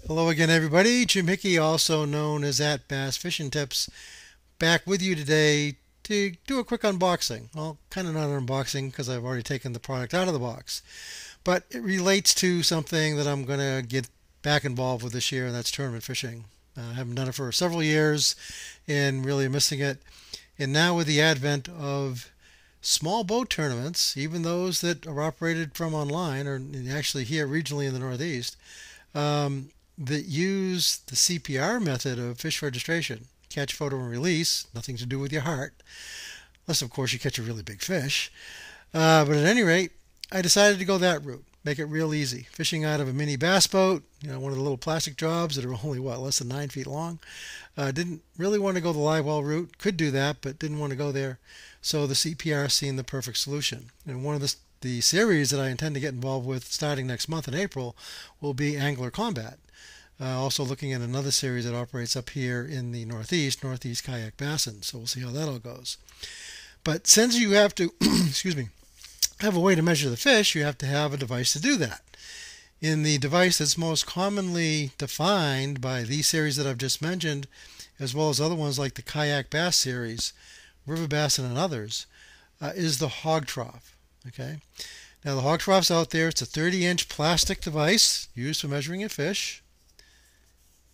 Hello again, everybody. Jim Hickey, also known as at Bass Fishing Tips, back with you today to do a quick unboxing. Well, kind of not an unboxing because I've already taken the product out of the box, but it relates to something that I'm going to get back involved with this year, and that's tournament fishing. I haven't done it for several years and really missing it. And now, with the advent of small boat tournaments, even those that are operated from online or actually here regionally in the Northeast, um, that use the CPR method of fish registration, catch, photo, and release, nothing to do with your heart, unless of course you catch a really big fish. But at any rate, I decided to go that route, make it real easy. Fishing out of a mini bass boat, one of the little plastic jobs that are only less than 9 feet long. Didn't really want to go the live well route. Could do that, but didn't want to go there. So the CPR seemed the perfect solution. And one of the series that I intend to get involved with starting next month in April will be Angler Combat. Also looking at another series that operates up here in the Northeast Kayak Basin. So we'll see how that all goes. But since you have to, excuse me, have a way to measure the fish, you have to have a device to do that. In the device that's most commonly defined by these series that I've just mentioned, as well as other ones like the Kayak Bass series, River Bassin and others, is the Hawg Trough. Okay. Now the Hawg Trough's out there. It's a 30-inch plastic device used for measuring a fish.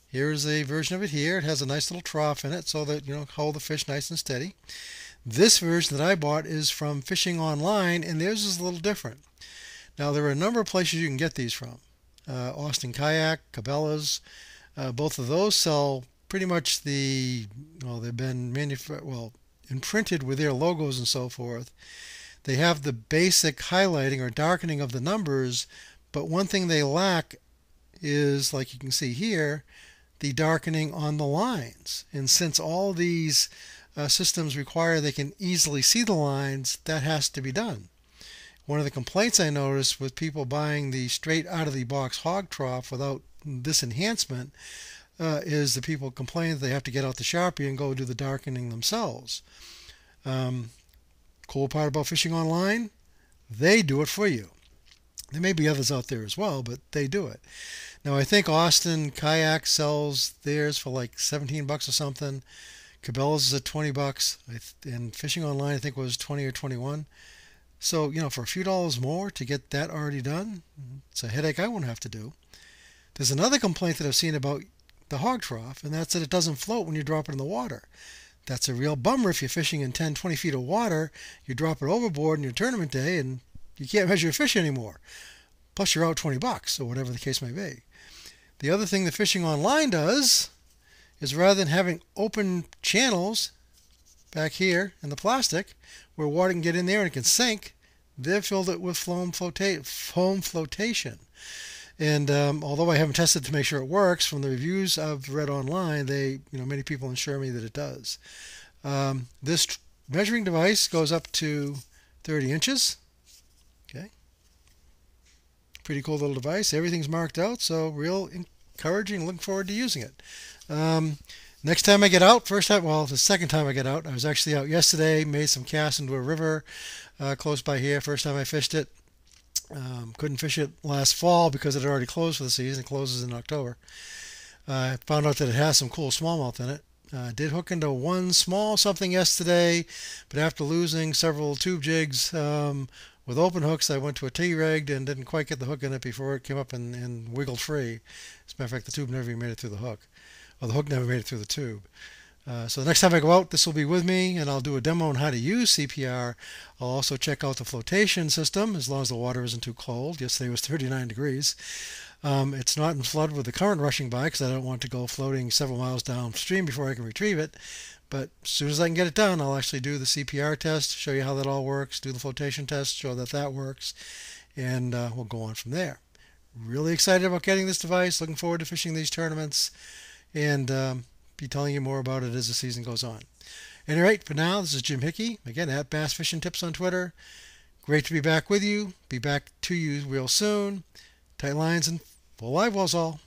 Here's a version of it here. It has a nice little trough in it so that, hold the fish nice and steady. This version that I bought is from Fishing Online, and theirs is a little different. Now, there are a number of places you can get these from. Austin Kayak, Cabela's, both of those sell pretty much they've been imprinted with their logos and so forth. They have the basic highlighting or darkening of the numbers, but one thing they lack is, like you can see here, the darkening on the lines. And since all these systems require they can easily see the lines, that has to be done. One of the complaints I noticed with people buying the straight out of the box Hawg Trough without this enhancement is the people complain that they have to get out the Sharpie and go do the darkening themselves. Cool part about Fishing Online, they do it for you. There may be others out there as well, but they do it. Now, I think Austin Kayak sells theirs for like 17 bucks or something. Cabela's is at 20 bucks. And Fishing Online, I think, was 20 or 21. So, for a few dollars more to get that already done, it's a headache I won't have to do. There's another complaint that I've seen about the Hawg Trough, and that's that it doesn't float when you drop it in the water. That's a real bummer if you're fishing in 10, 20 feet of water. You drop it overboard in your tournament day, and you can't measure your fish anymore. Plus, you're out 20 bucks, or whatever the case may be. The other thing that Fishing Online does is rather than having open channels back here in the plastic where water can get in there and it can sink, they've filled it with foam flotation. And although I haven't tested to make sure it works, from the reviews I've read online, many people assure me that it does. This measuring device goes up to 30 inches. Okay. Pretty cool little device. Everything's marked out, so real encouraging. Looking forward to using it. Next time I get out, the second time I get out, I was actually out yesterday, made some casts into a river close by here. First time I fished it. Couldn't fish it last fall because it had already closed for the season. It closes in October. I found out that it has some cool smallmouth in it. Did hook into one small something yesterday, but after losing several tube jigs with open hooks, I went to a T-rigged and didn't quite get the hook in it before it came up and wiggled free. As a matter of fact, the tube never even made it through the hook. Or the hook never made it through the tube. So the next time I go out, this will be with me, and I'll do a demo on how to use CPR. I'll also check out the flotation system, as long as the water isn't too cold. Yesterday was 39 degrees. It's not in flood with the current rushing by, because I don't want to go floating several miles downstream before I can retrieve it. But as soon as I can get it done, I'll actually do the CPR test, show you how that all works, do the flotation test, show that that works, and we'll go on from there. Really excited about getting this device, looking forward to fishing these tournaments, and be telling you more about it as the season goes on. At any rate, for now, this is Jim Hickey, again, at Bass Fishing Tips on Twitter. Great to be back with you. Be back to you real soon. Tight lines and full live wells all.